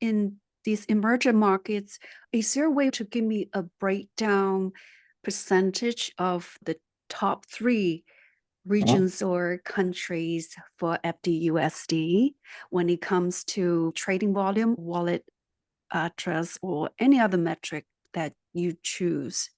in these emerging markets, is there a way to give me a breakdown percentage of the top three Mhm. regions or countries for FDUSD when it comes to trading volume, wallet address, or any other metric that you choose?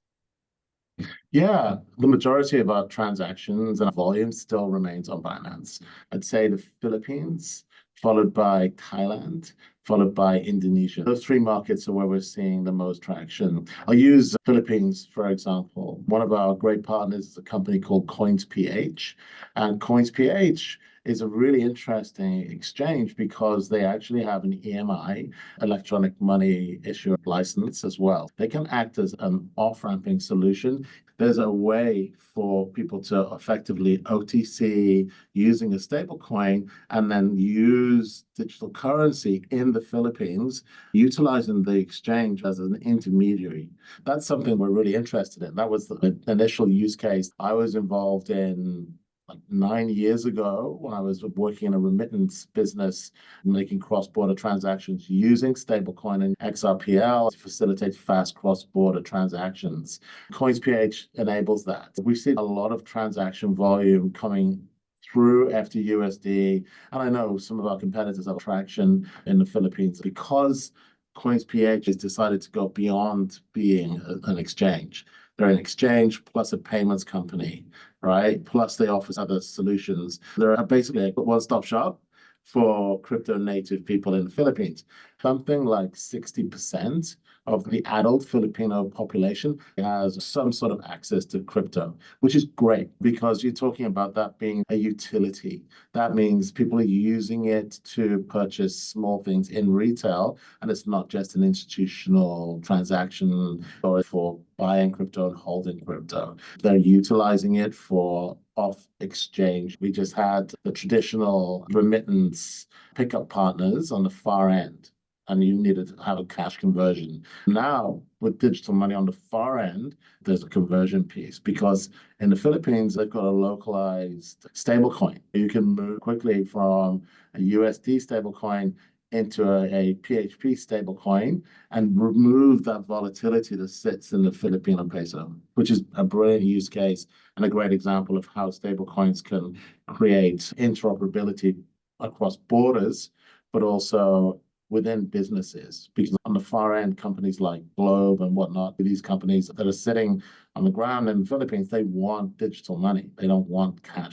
Yeah, the majority of our transactions and volume still remains on Binance. I'd say the Philippines, followed by Thailand, followed by Indonesia. Those three markets are where we're seeing the most traction. I'll use Philippines, for example. One of our great partners is a company called CoinsPH, and CoinsPH is a really interesting exchange because they actually have an EMI, electronic money issuer license as well. They can act as an off-ramping solution. There's a way for people to effectively OTC using a stablecoin and then use digital currency in the Philippines, utilizing the exchange as an intermediary. That's something we're really interested in. That was the initial use case I was involved in like 9 years ago when I was working in a remittance business, making cross-border transactions using stablecoin and XRPL to facilitate fast cross-border transactions. CoinsPH enables that. We've seen a lot of transaction volume coming through FDUSD, and I know some of our competitors have traction in the Philippines because CoinsPH has decided to go beyond being an exchange. They're an exchange plus a payments company, right? Plus they offer other solutions. They're basically a one-stop shop for crypto native people in the Philippines. Something like 60% of the adult Filipino population has some sort of access to crypto, which is great because you're talking about that being a utility. That means people are using it to purchase small things in retail, and it's not just an institutional transaction or for buying crypto and holding crypto. They're utilizing it for off exchange. We just had the traditional remittance pickup partners on the far end, and you needed to have a cash conversion. Now, with digital money on the far end, there's a conversion piece because in the Philippines, they've got a localized stablecoin. You can move quickly from a USD stablecoin into a PHP stablecoin and remove that volatility that sits in the Filipino peso, which is a brilliant use case and a great example of how stablecoins can create interoperability across borders, but also within businesses. Because on the far end, companies like Globe and whatnot, these companies that are sitting on the ground in the Philippines, they want digital money. They don't want cash.